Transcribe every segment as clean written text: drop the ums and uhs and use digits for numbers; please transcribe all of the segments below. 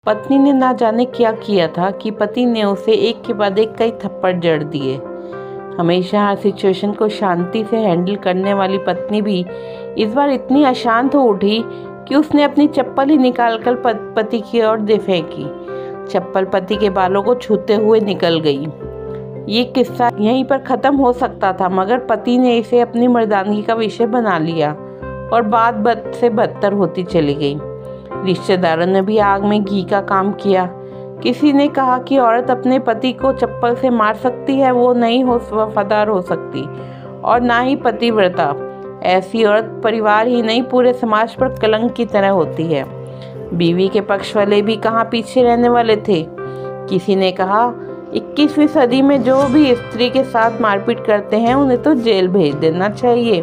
पत्नी ने ना जाने क्या किया था कि पति ने उसे एक के बाद एक कई थप्पड़ जड़ दिए। हमेशा हर सिचुएशन को शांति से हैंडल करने वाली पत्नी भी इस बार इतनी अशांत हो उठी कि उसने अपनी चप्पल ही निकालकर पति की ओर दे फेंकी। चप्पल पति के बालों को छूते हुए निकल गई। ये किस्सा यहीं पर ख़त्म हो सकता था, मगर पति ने इसे अपनी मर्दानगी का विषय बना लिया और बात बद से बदतर होती चली गई। रिश्तेदारों ने भी आग में घी का काम किया। किसी ने कहा कि औरत अपने पति को चप्पल से मार सकती है, वो नहीं वफादार हो सकती और ना ही पतिव्रता। ऐसी औरत परिवार ही नहीं पूरे समाज पर कलंक की तरह होती है। बीवी के पक्ष वाले भी कहाँ पीछे रहने वाले थे। किसी ने कहा 21वीं सदी में जो भी स्त्री के साथ मारपीट करते हैं उन्हें तो जेल भेज देना चाहिए।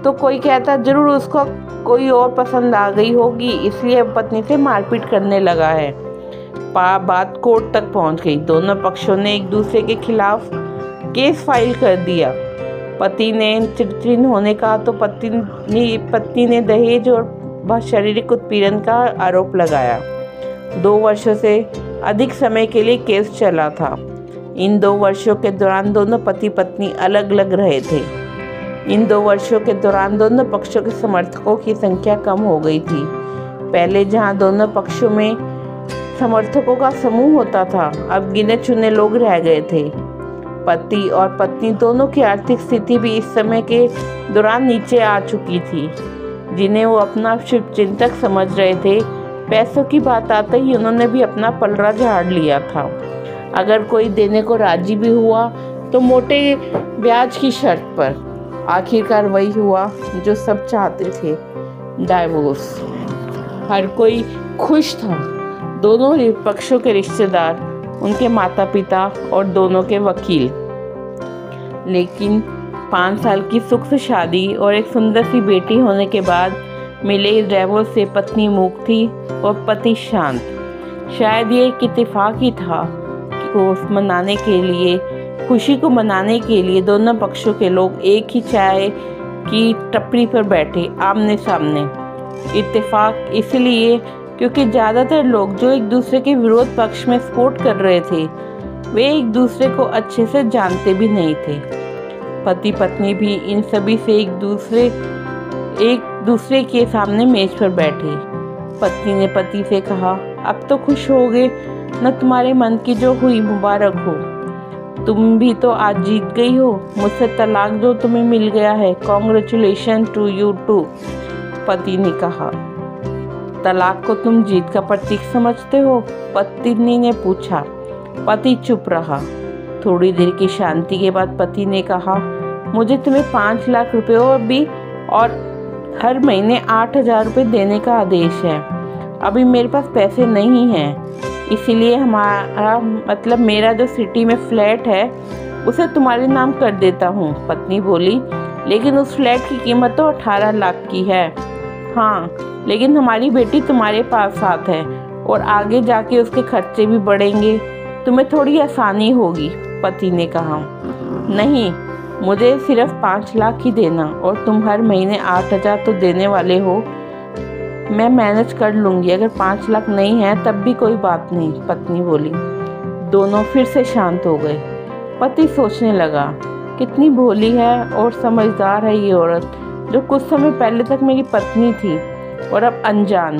तो कोई कहता जरूर उसको कोई और पसंद आ गई होगी, इसलिए पत्नी से मारपीट करने लगा है। बात कोर्ट तक पहुंच गई। दोनों पक्षों ने एक दूसरे के खिलाफ केस फाइल कर दिया। पति ने चिड़चिड़ होने का तो पत्नी ने दहेज और शारीरिक उत्पीड़न का आरोप लगाया। 2 वर्षों से अधिक समय के लिए केस चला था। इन 2 वर्षों के दौरान दोनों पति पत्नी अलग अलग रहे थे। इन 2 वर्षों के दौरान दोनों पक्षों के समर्थकों की संख्या कम हो गई थी। पहले जहां दोनों पक्षों में समर्थकों का समूह होता था, अब गिने चुने लोग रह गए थे। पति और पत्नी दोनों की आर्थिक स्थिति भी इस समय के दौरान नीचे आ चुकी थी। जिन्हें वो अपना शुभचिंतक समझ रहे थे, पैसों की बात आते ही उन्होंने भी अपना पलड़ा झाड़ लिया था। अगर कोई देने को राजी भी हुआ तो मोटे ब्याज की शर्त पर। आखिरकार वही हुआ जो सब चाहते थे, डाइवोर्स। हर कोई खुश था। दोनों पक्षों के रिश्तेदार, उनके माता पिता और दोनों के वकील। लेकिन 5 साल की सुख से शादी और एक सुंदर सी बेटी होने के बाद मिले इस डाइवोर्स से पत्नी मूक थी और पति शांत। शायद ये एक इत्तेफाक ही था कि मनाने के लिए, खुशी को मनाने के लिए दोनों पक्षों के लोग एक ही चाय की टपरी पर बैठे आमने सामने। इत्तेफाक इसलिए क्योंकि ज़्यादातर लोग जो एक दूसरे के विरोध पक्ष में सपोर्ट कर रहे थे, वे एक दूसरे को अच्छे से जानते भी नहीं थे। पति पत्नी भी इन सभी से एक दूसरे के सामने मेज पर बैठे। पत्नी ने पति से कहा, अब तो खुश होगे न, तुम्हारे मन की जो हुई मुबारक हो। तुम भी तो आज जीत गई हो। मुझसे तलाक जो तुम्हें मिल गया है, कॉन्ग्रेचुलेशन टू यू टू। पति ने कहा, तलाक को तुम जीत का प्रतीक समझते हो? पत्नी ने पूछा। पति चुप रहा। थोड़ी देर की शांति के बाद पति ने कहा, मुझे तुम्हें 5 लाख रुपए भी और हर महीने 8,000 रुपये देने का आदेश है। अभी मेरे पास पैसे नहीं हैं, इसीलिए मेरा जो सिटी में फ्लैट है उसे तुम्हारे नाम कर देता हूँ। पत्नी बोली, लेकिन उस फ्लैट की कीमत तो 18 लाख की है। हाँ, लेकिन हमारी बेटी तुम्हारे पास साथ है और आगे जाके उसके खर्चे भी बढ़ेंगे, तुम्हें थोड़ी आसानी होगी। पति ने कहा, नहीं, मुझे सिर्फ 5 लाख ही देना और तुम हर महीने 8,000 तो देने वाले हो। मैं मैनेज कर लूँगी। अगर 5 लाख नहीं है तब भी कोई बात नहीं। पत्नी बोली। दोनों फिर से शांत हो गए। पति सोचने लगा, कितनी भोली है और समझदार है ये औरत, जो कुछ समय पहले तक मेरी पत्नी थी और अब अनजान।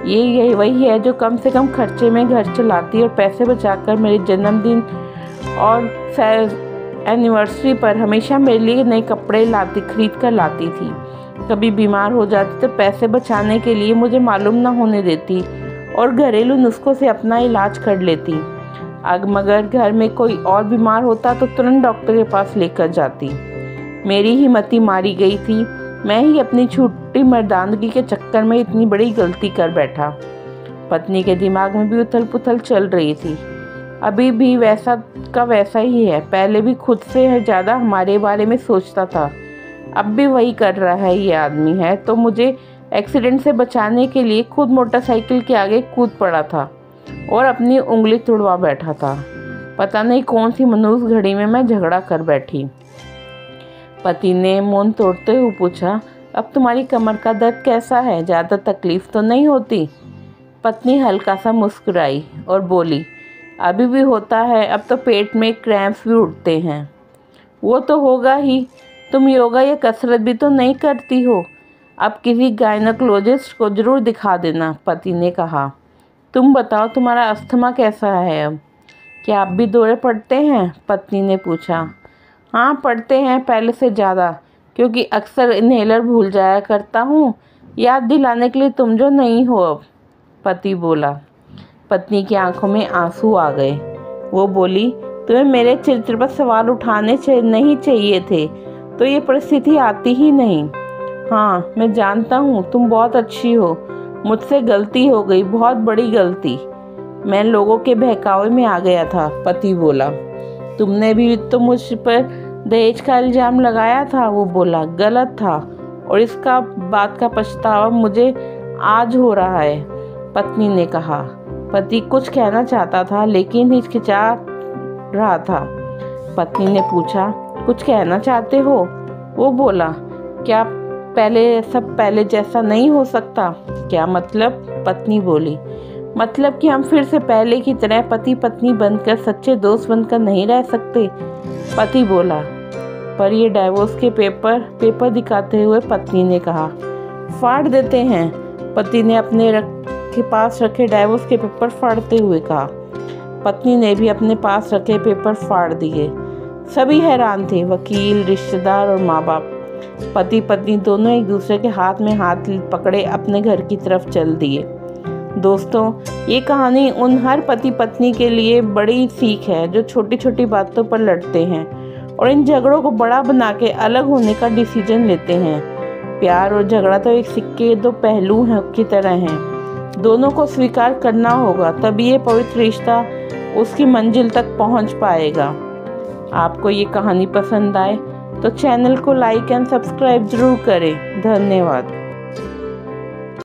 ये वही है जो कम से कम खर्चे में घर चलाती और पैसे बचाकर मेरे जन्मदिन और एनिवर्सरी पर हमेशा मेरे लिए नए कपड़े खरीद कर लाती थी। कभी बीमार हो जाती तो पैसे बचाने के लिए मुझे मालूम ना होने देती और घरेलू नुस्खों से अपना इलाज कर लेती। मगर घर में कोई और बीमार होता तो तुरंत डॉक्टर के पास लेकर जाती। मेरी ही मति मारी गई थी। मैं ही अपनी छोटी मर्दानगी के चक्कर में इतनी बड़ी गलती कर बैठा। पत्नी के दिमाग में भी उथल पुथल चल रही थी। अभी भी वैसा का वैसा ही है। पहले भी खुद से ज़्यादा हमारे बारे में सोचता था, अब भी वही कर रहा है। ये आदमी है तो मुझे एक्सीडेंट से बचाने के लिए खुद मोटरसाइकिल के आगे कूद पड़ा था और अपनी उंगली तुड़वा बैठा था। पता नहीं कौन सी मनहूस घड़ी में मैं झगड़ा कर बैठी। पति ने मौन तोड़ते हुए पूछा, अब तुम्हारी कमर का दर्द कैसा है? ज़्यादा तकलीफ तो नहीं होती? पत्नी हल्का सा मुस्कुराई और बोली, अभी भी होता है, अब तो पेट में क्रैम्प्स भी उठते हैं। वो तो होगा ही, तुम योगा या कसरत भी तो नहीं करती हो। अब किसी गायनोकोलॉजिस्ट को ज़रूर दिखा देना, पति ने कहा। तुम बताओ, तुम्हारा अस्थमा कैसा है अब? क्या आप भी दौरे पड़ते हैं? पत्नी ने पूछा। हाँ, पड़ते हैं, पहले से ज़्यादा, क्योंकि अक्सर इन्हेलर भूल जाया करता हूँ, याद दिलाने के लिए तुम जो नहीं हो अब, पति बोला। पत्नी की आंखों में आंसू आ गए। वो बोली, तुम्हें मेरे चरित्र पर सवाल उठाने नहीं चाहिए थे, तो ये परिस्थिति आती ही नहीं। हाँ, मैं जानता हूँ तुम बहुत अच्छी हो, मुझसे गलती हो गई, बहुत बड़ी गलती। मैं लोगों के बहकावे में आ गया था, पति बोला। तुमने भी तो मुझ पर दहेज का इल्ज़ाम लगाया था, वो बोला। गलत था, और इसका बात का पछतावा मुझे आज हो रहा है, पत्नी ने कहा। पति कुछ कहना चाहता था लेकिन हिचकिचा रहा था। पत्नी ने पूछा, कुछ कहना चाहते हो? वो बोला, क्या पहले जैसा नहीं हो सकता? क्या मतलब? पत्नी बोली, मतलब कि हम फिर से पहले की तरह पति पत्नी बनकर, सच्चे दोस्त बनकर नहीं रह सकते, पति बोला। पर ये डाइवोर्स के पेपर दिखाते हुए पत्नी ने कहा। फाड़ देते हैं, पति ने अपने के पास रखे डाइवोर्स के पेपर फाड़ते हुए कहा। पत्नी ने भी अपने पास रखे पेपर फाड़ दिए। सभी हैरान थे, वकील, रिश्तेदार और माँ बाप। पति पत्नी दोनों एक दूसरे के हाथ में हाथ पकड़े अपने घर की तरफ चल दिए। दोस्तों, ये कहानी उन हर पति पत्नी के लिए बड़ी सीख है जो छोटी छोटी बातों पर लड़ते हैं और इन झगड़ों को बड़ा बना के अलग होने का डिसीजन लेते हैं। प्यार और झगड़ा तो एक सिक्के के दो पहलू की तरह हैं। दोनों को स्वीकार करना होगा, तभी ये पवित्र रिश्ता उसकी मंजिल तक पहुंच पाएगा। आपको ये कहानी पसंद आए तो चैनल को लाइक एंड सब्सक्राइब जरूर करें। धन्यवाद।